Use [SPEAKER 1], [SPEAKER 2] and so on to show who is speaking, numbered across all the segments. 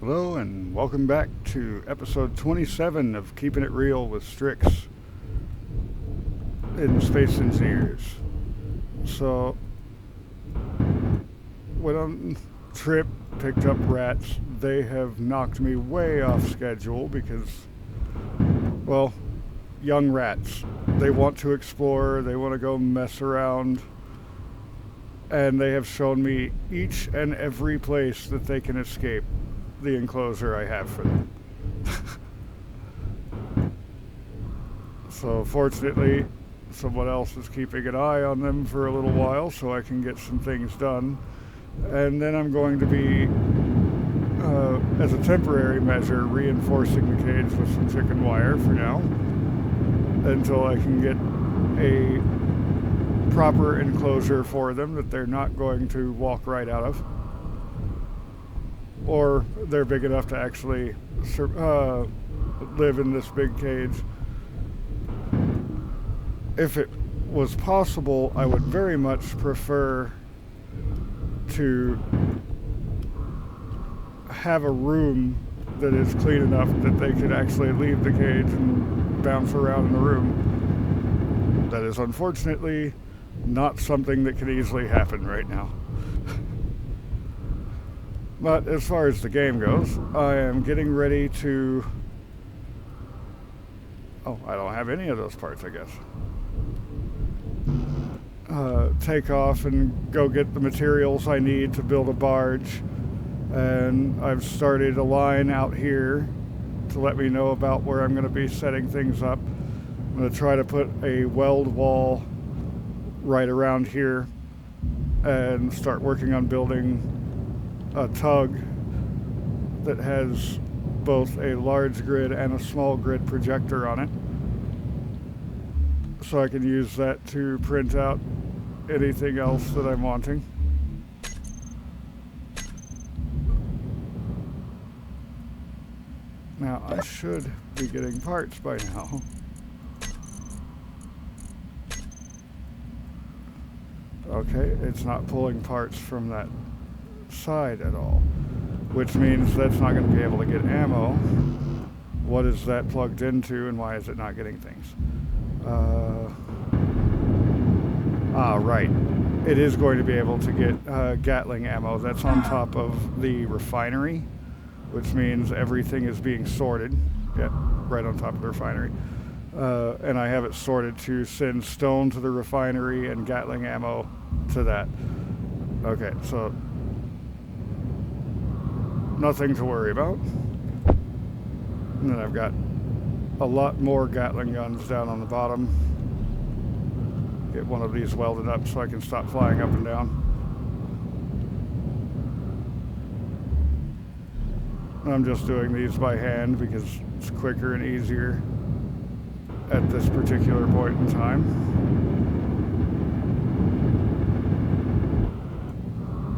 [SPEAKER 1] Hello and welcome back to episode 27 of Keeping It Real with Strix in Space Engineers. So, went on a trip, picked up rats. They have knocked me way off schedule because, well, young rats. They want to explore, they want to go mess around, and they have shown me each and every place that they can escape the enclosure I have for them. So fortunately, someone else is keeping an eye on them for a little while so I can get some things done. And then I'm going to be, as a temporary measure, reinforcing the cage with some chicken wire for now, until I can get a proper enclosure for them that they're not going to walk right out of. Or they're big enough to actually live in this big cage. If it was possible, I would very much prefer to have a room that is clean enough that they could actually leave the cage and bounce around in the room. That is unfortunately not something that can easily happen right now. But as far as the game goes, I am getting ready to... Oh, I don't have any of those parts, I guess. Take off and go get the materials I need to build a barge. And I've started a line out here to let me know about where I'm going to be setting things up. I'm going to try to put a weld wall right around here and start working on building a tug that has both a large grid and a small grid projector on it, so I can use that to print out anything else that I'm wanting. Now I should be getting parts by now. Okay, it's not pulling parts from that side at all, which means that's not going to be able to get ammo. What is that plugged into and why is it not getting things? Right. It is going to be able to get Gatling ammo. That's on top of the refinery, which means everything is being sorted. Yeah, right on top of the refinery. And I have it sorted to send stone to the refinery and Gatling ammo to that. Okay, so nothing to worry about. And then I've got a lot more Gatling guns down on the bottom. Get one of these welded up so I can stop flying up and down. I'm just doing these by hand because it's quicker and easier at this particular point in time.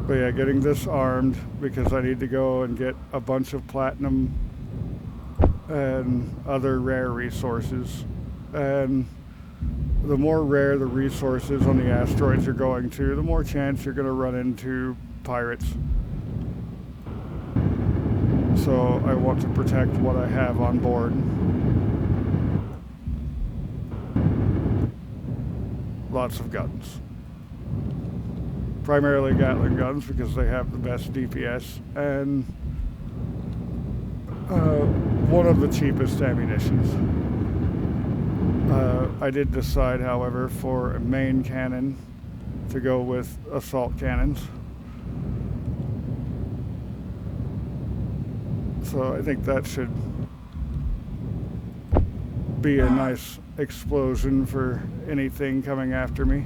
[SPEAKER 1] But yeah, getting this armed because I need to go and get a bunch of platinum and other rare resources. And the more rare the resources on the asteroids you're going to, the more chance you're going to run into pirates. So I want to protect what I have on board. Lots of guns. Primarily Gatling guns because they have the best DPS and one of the cheapest ammunitions. I did decide, however, for a main cannon to go with assault cannons. So I think that should be a nice explosion for anything coming after me.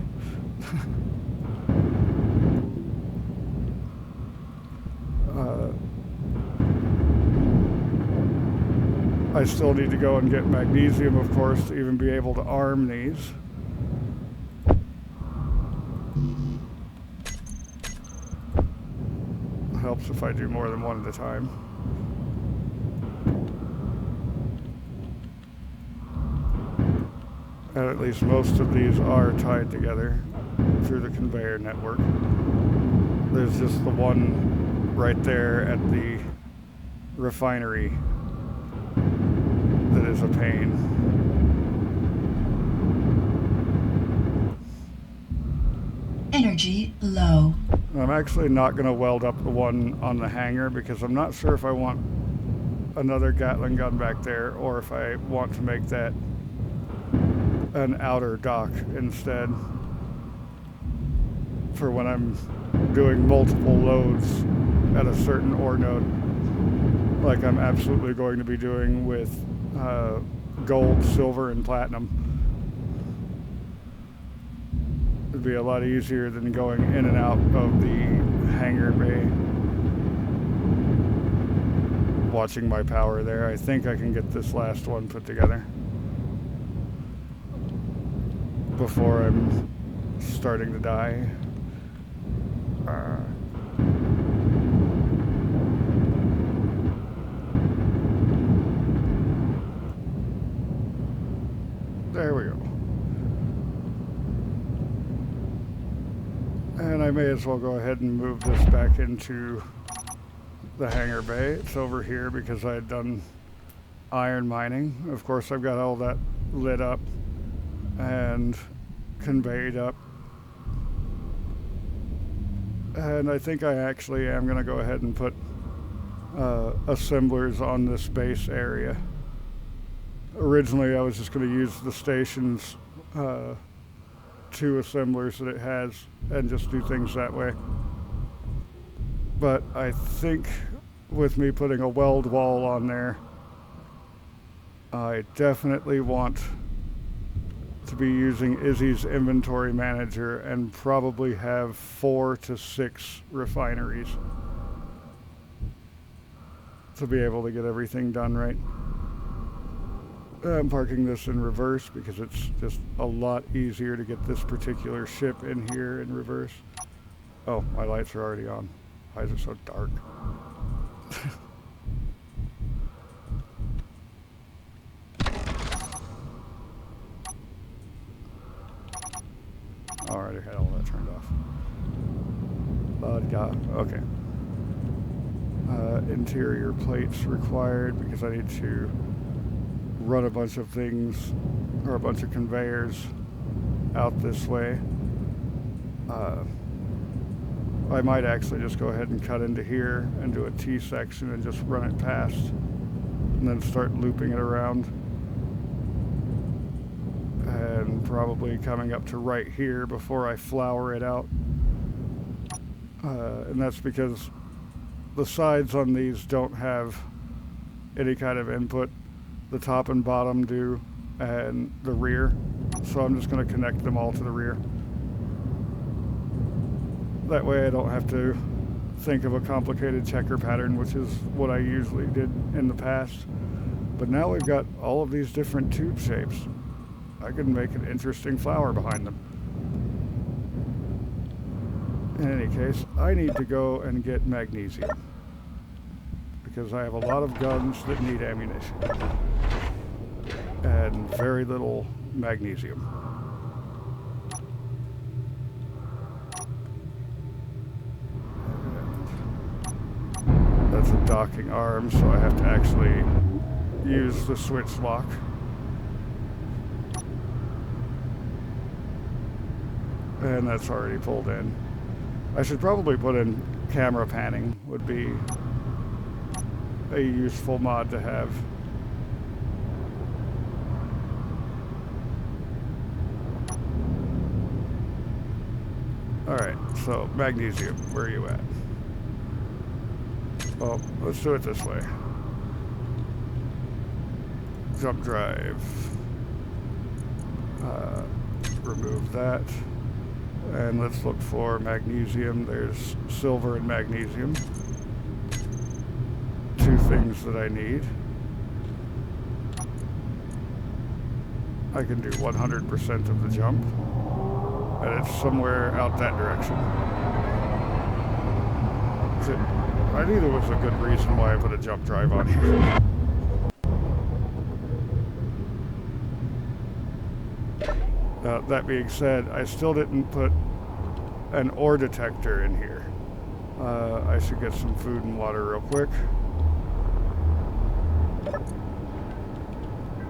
[SPEAKER 1] I still need to go and get magnesium, of course, to even be able to arm these. Helps if I do more than one at a time. And at least most of these are tied together through the conveyor network. There's just the one right there at the refinery that is a pain.
[SPEAKER 2] Energy low.
[SPEAKER 1] I'm actually not going to weld up the one on the hangar because I'm not sure if I want another Gatling gun back there or if I want to make that an outer dock instead for when I'm doing multiple loads at a certain ore node, like I'm absolutely going to be doing with gold, silver, and platinum. It'd be a lot easier than going in and out of the hangar bay. Watching my power there. I think I can get this last one put together before I'm starting to die. There we go. And I may as well go ahead and move this back into the hangar bay. It's over here because I had done iron mining. Of course, I've got all that lit up and conveyed up. And I think I actually am going to go ahead and put assemblers on this base area. Originally, I was just going to use the station's 2 assemblers that it has and just do things that way. But I think with me putting a weld wall on there, I definitely want to be using Izzy's inventory manager and probably have 4 to 6 refineries to be able to get everything done right. I'm parking this in reverse because it's just a lot easier to get this particular ship in here in reverse. Oh, my lights are already on. Why is it so dark? Already had all that turned off. Yeah, okay. Interior plates required because I need to run a bunch of things or a bunch of conveyors out this way. I might actually just go ahead and cut into here and do a T section and just run it past and then start looping it around. And probably coming up to right here before I flower it out. And that's because the sides on these don't have any kind of input. The top and bottom do, and the rear. So I'm just going to connect them all to the rear. That way I don't have to think of a complicated checker pattern, which is what I usually did in the past. But now we've got all of these different tube shapes. I can make an interesting flower behind them. In any case, I need to go and get magnesium because I have a lot of guns that need ammunition and very little magnesium. And that's a docking arm, so I have to actually use the switch lock. And that's already pulled in. I should probably put in camera panning, would be a useful mod to have. Alright, so magnesium, where are you at? Well, let's do it this way. Jump drive. Remove that. And let's look for magnesium. There's silver and magnesium. 2 things that I need. I can do 100% of the jump. And it's somewhere out that direction. I knew there was a good reason why I put a jump drive on here. That being said, I still didn't put an ore detector in here. I should get some food and water real quick.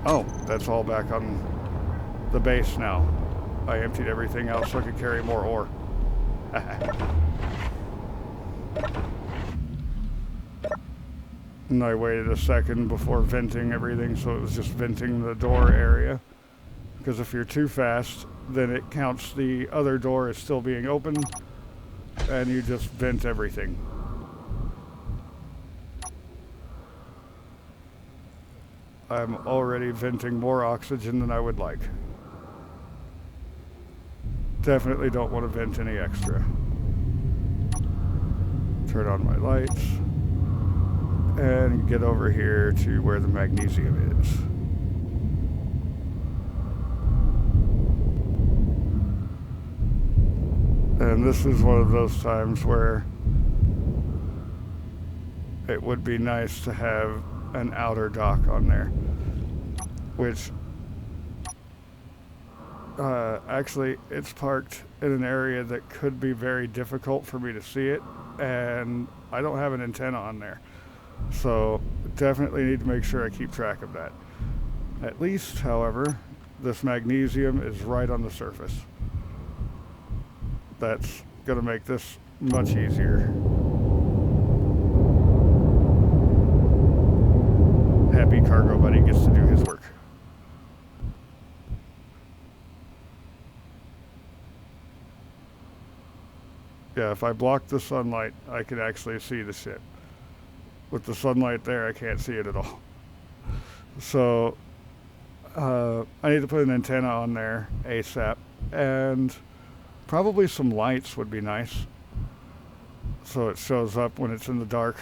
[SPEAKER 1] Oh, that's all back on the base now. I emptied everything out so I could carry more ore. And I waited a second before venting everything, so it was just venting the door area. Because if you're too fast, then it counts the other door as still being open, and you just vent everything. I'm already venting more oxygen than I would like. Definitely don't want to vent any extra. Turn on my lights and get over here to where the magnesium is. And this is one of those times where it would be nice to have an outer dock on there, which actually it's parked in an area that could be very difficult for me to see it, and I don't have an antenna on there, so definitely need to make sure I keep track of that. At least, however, this magnesium is right on the surface. That's going to make this much easier. Happy cargo buddy gets to do his work. Yeah, if I block the sunlight, I can actually see the ship. With the sunlight there, I can't see it at all. So, I need to put an antenna on there ASAP, and probably some lights would be nice, so it shows up when it's in the dark.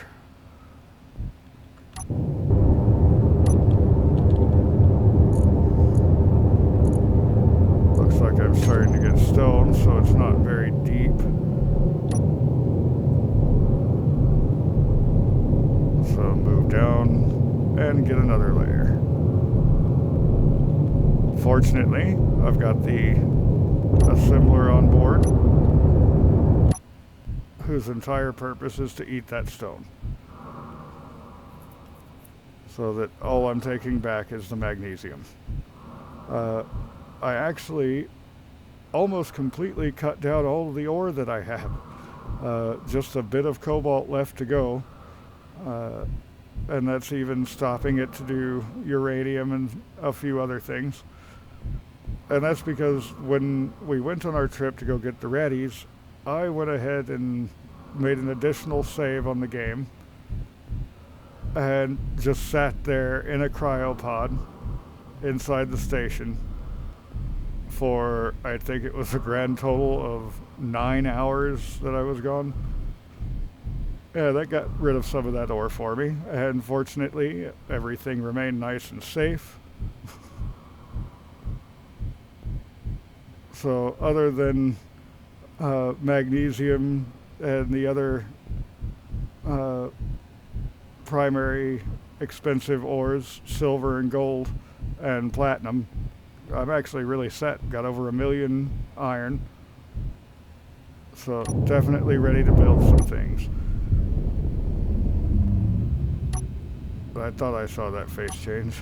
[SPEAKER 1] Looks like I'm starting to get stone, so it's not very deep. So move down and get another layer. Fortunately, I've got the assembler on board, whose entire purpose is to eat that stone. So that all I'm taking back is the magnesium. I actually almost completely cut down all of the ore that I have. Just a bit of cobalt left to go. And that's even stopping it to do uranium and a few other things. And that's because when we went on our trip to go get the Raddies, I went ahead and made an additional save on the game and just sat there in a cryopod inside the station for, I think it was a grand total of 9 hours that I was gone. Yeah, that got rid of some of that ore for me, and fortunately everything remained nice and safe. So other than magnesium and the other primary expensive ores, silver and gold and platinum, I'm actually really set. Got over 1 million iron. So definitely ready to build some things. But I thought I saw that face change.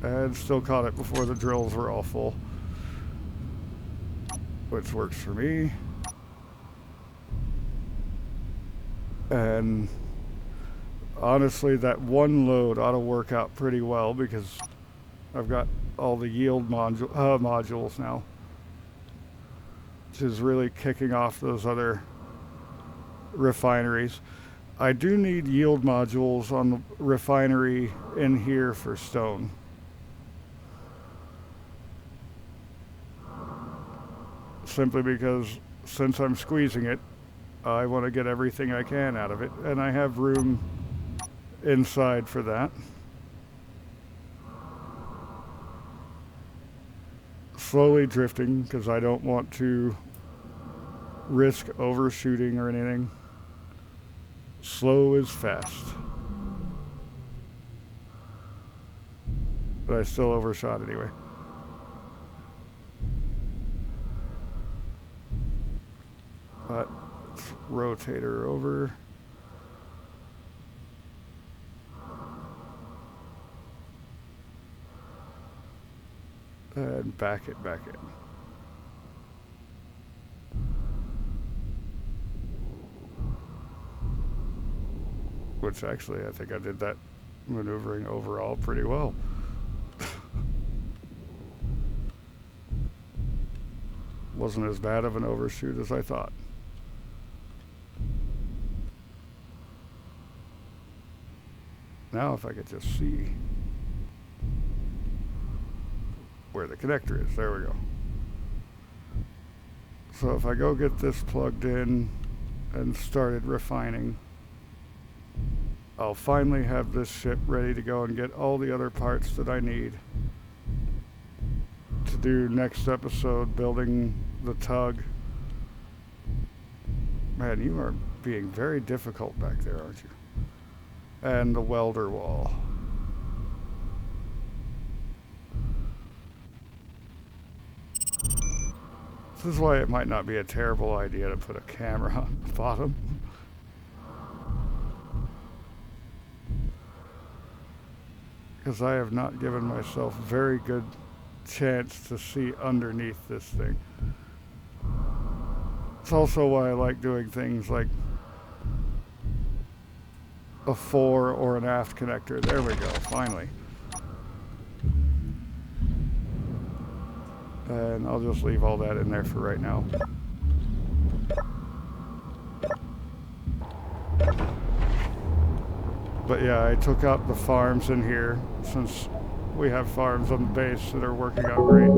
[SPEAKER 1] And still caught it before the drills were all full, which works for me. And honestly, that one load ought to work out pretty well because I've got all the yield modules now, which is really kicking off those other refineries. I do need yield modules on the refinery in here for stone. Simply because since I'm squeezing it, I want to get everything I can out of it, and I have room inside for that. Slowly drifting because I don't want to risk overshooting or anything. Slow is fast. But I still overshot anyway. But let's rotate her over. and back it back in. Which actually, I think I did that maneuvering overall pretty well. Wasn't as bad of an overshoot as I thought. Now if I could just see where the connector is. There we go. So if I go get this plugged in and started refining, I'll finally have this ship ready to go and get all the other parts that I need to do next episode, building the tug. Man, you are being very difficult back there, aren't you? And the Welder Wall. This is why it might not be a terrible idea to put a camera on the bottom. Because I have not given myself a very good chance to see underneath this thing. It's also why I like doing things like a fore or an aft connector. There we go, finally. And I'll just leave all that in there for right now. But yeah, I took out the farms in here since we have farms on the base that are working out great.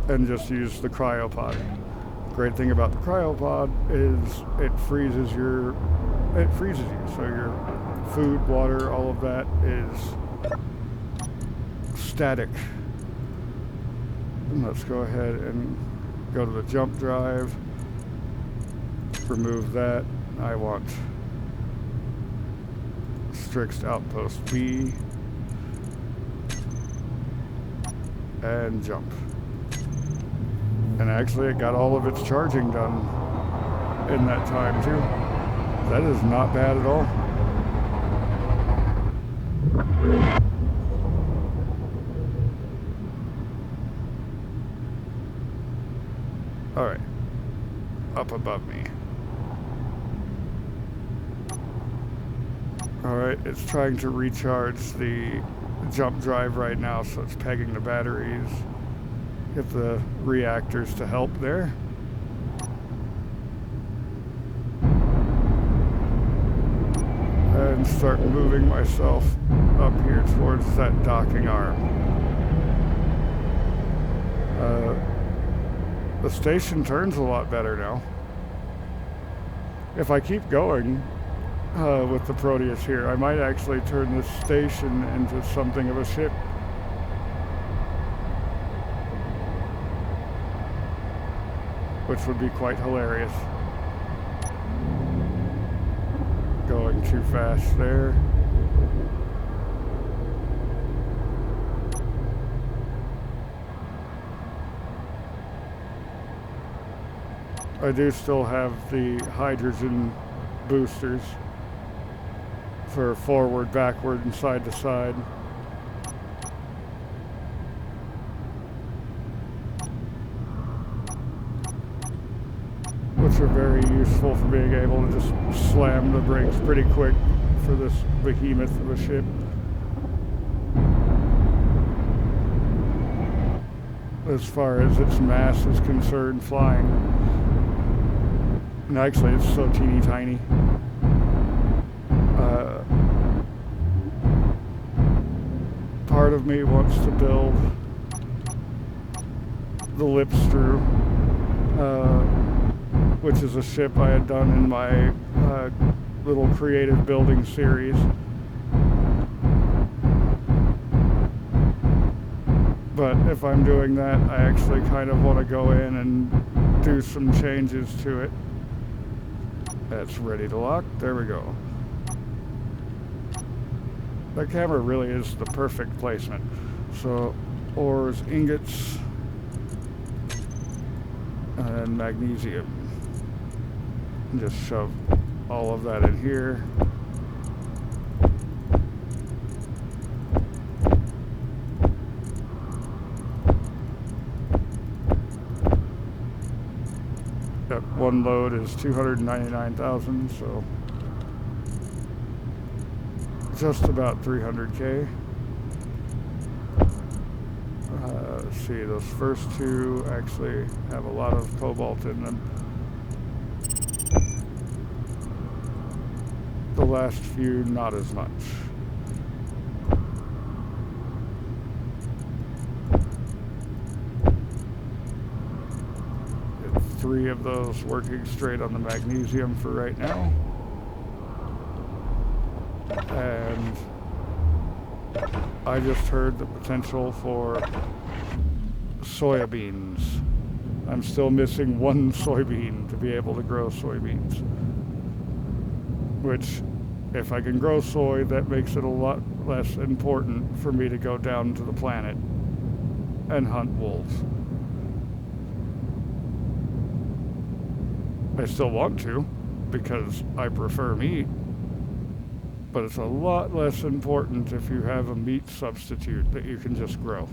[SPEAKER 1] And just used the cryopod. Great thing about the cryopod is it freezes you. So your food, water, all of that is static. And let's go ahead and go to the jump drive. Remove that. I want Strix Outpost B. And jump. And actually it got all of its charging done in that time too. That is not bad at all. Alright. Up above me. Alright, it's trying to recharge the jump drive right now, so it's pegging the batteries. Get the reactors to help there. And start moving myself up here towards that docking arm. The station turns a lot better now. If I keep going with the Proteus here, I might actually turn this station into something of a ship. Which would be quite hilarious. Going too fast there. I do still have the hydrogen boosters for forward, backward, and side to side. Which are very useful for being able to just slam the brakes pretty quick for this behemoth of a ship. As far as its mass is concerned, flying. And actually, it's so teeny tiny. Part of me wants to build the Lipstrew, which is a ship I had done in my little creative building series. But if I'm doing that, I actually kind of want to go in and do some changes to it. That's ready to lock. There we go. That camera really is the perfect placement. So, ores, ingots, and magnesium. And just shove all of that in here. Yep, one load is 299,000, so just about 300K. Let's see, those first two actually have a lot of cobalt in them. The last few, not as much. Three of those working straight on the magnesium for right now. And I just heard the potential for soybeans. I'm still missing one soybean to be able to grow soybeans. Which, if I can grow soy, that makes it a lot less important for me to go down to the planet and hunt wolves. I still want to, because I prefer meat, but it's a lot less important if you have a meat substitute that you can just grow.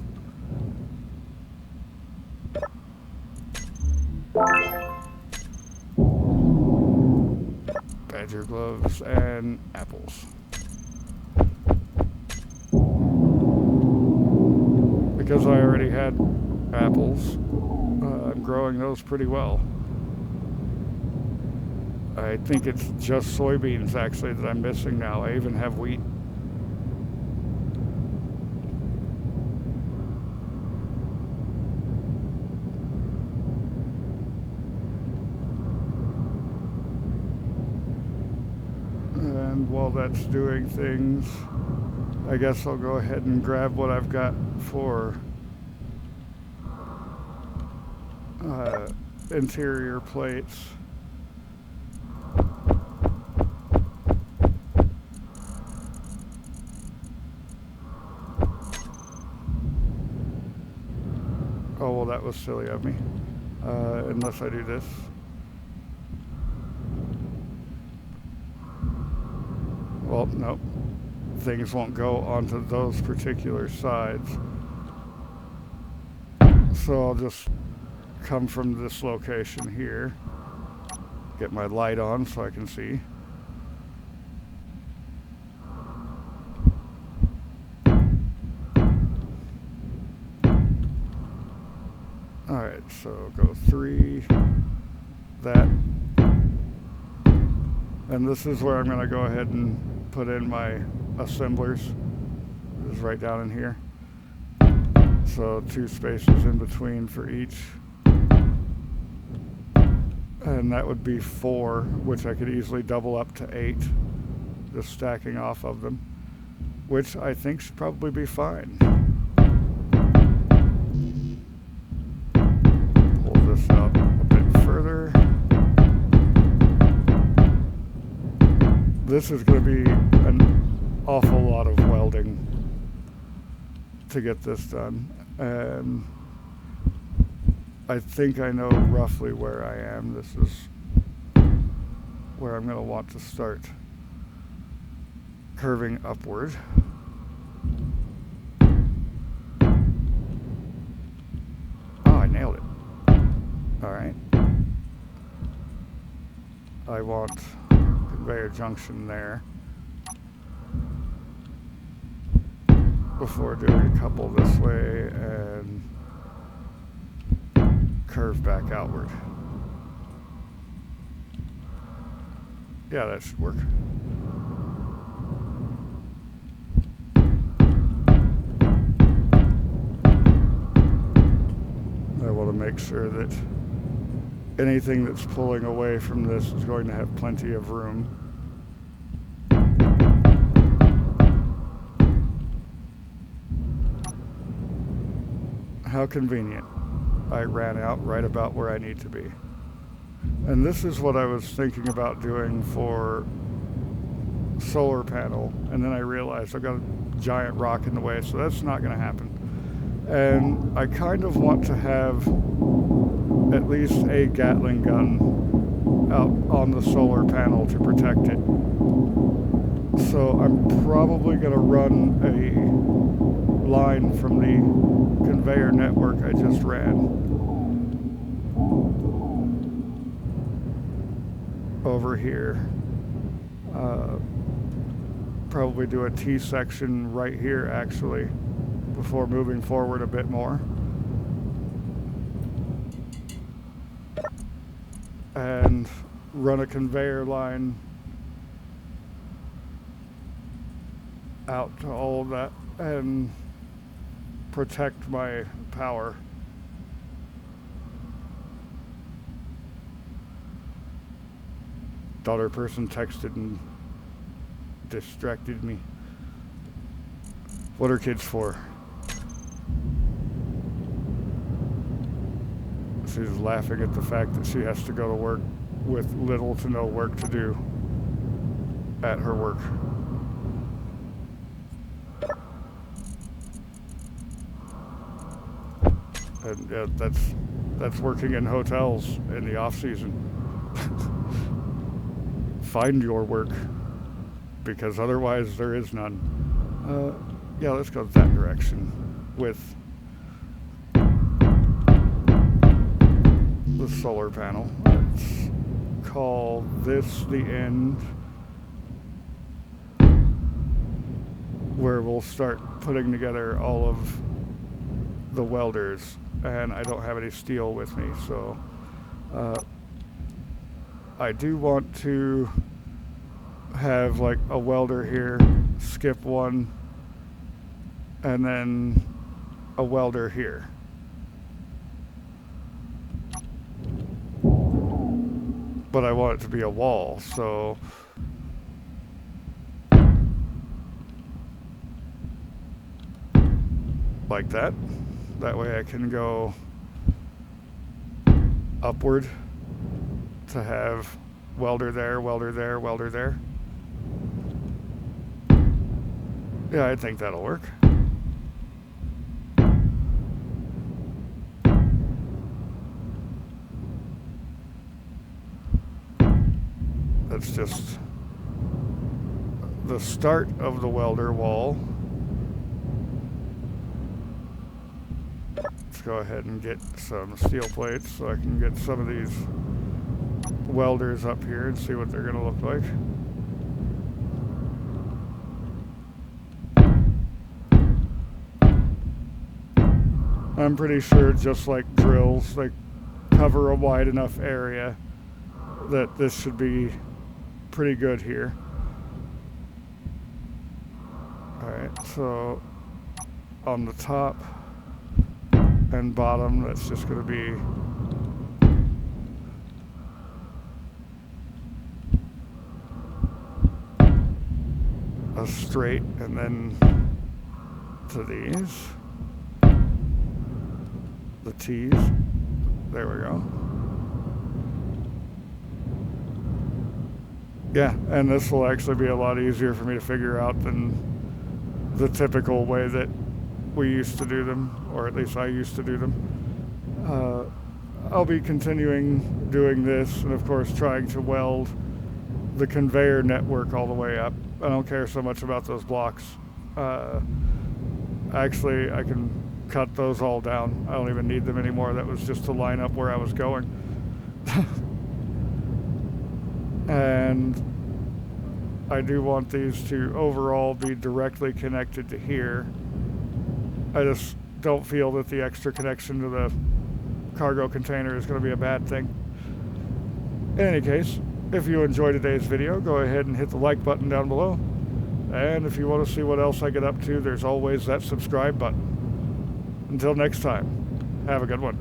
[SPEAKER 1] Badger gloves and apples. Because I already had apples, I'm growing those pretty well. I think it's just soybeans actually that I'm missing now. I even have wheat. And while that's doing things, I guess I'll go ahead and grab what I've got for interior plates. Oh, well, that was silly of me. Unless I do this. Well, nope. Things won't go onto those particular sides. So I'll just come from this location here. Get my light on so I can see. Alright, so go 3, that, and this is where I'm going to go ahead and put in my assemblers. This is right down in here. So 2 spaces in between for each. And that would be 4, which I could easily double up to 8, just stacking off of them, which I think should probably be fine. This out a bit further. This is going to be an awful lot of welding to get this done, and I think I know roughly where I am. This is where I'm going to want to start curving upward. Oh, I nailed it. Alright. I want conveyor junction there before doing a couple this way and curve back outward. Yeah, that should work. I want to make sure that anything that's pulling away from this is going to have plenty of room. How convenient. I ran out right about where I need to be. And this is what I was thinking about doing for solar panel, and then I realized I've got a giant rock in the way, so that's not going to happen. And I kind of want to have at least a Gatling gun out on the solar panel to protect it. So I'm probably going to run a line from the conveyor network I just ran over here. Probably do a T section right here actually before moving forward a bit more. And run a conveyor line out to all of that and protect my power. Daughter person texted and distracted me. What are kids for? She's laughing at the fact that she has to go to work with little to no work to do at her work. And yeah, that's working in hotels in the off season. Find your work, because otherwise there is none. Yeah, let's go that direction with the solar panel. Let's call this the end where we'll start putting together all of the welders, and I don't have any steel with me, so I do want to have like a welder here, skip one, and then a welder here. But I want it to be a wall, so like that. That way I can go upward to have welder there, welder there, welder there. Yeah, I think that'll work. That's just the start of the welder wall. Let's go ahead and get some steel plates so I can get some of these welders up here and see what they're going to look like. I'm pretty sure, just like drills, they cover a wide enough area that this should be pretty good here. Alright, so on the top and bottom, that's just going to be a straight, and then to these, the T's. There we go. Yeah, and this will actually be a lot easier for me to figure out than the typical way that we used to do them, or at least I used to do them. I'll be continuing doing this, and of course trying to weld the conveyor network all the way up. I don't care so much about those blocks. Actually, I can cut those all down. I don't even need them anymore. That was just to line up where I was going. And I do want these to overall be directly connected to here. I just don't feel that the extra connection to the cargo container is going to be a bad thing. In any case, if you enjoyed today's video, go ahead and hit the like button down below. And if you want to see what else I get up to, there's always that subscribe button. Until next time, have a good one.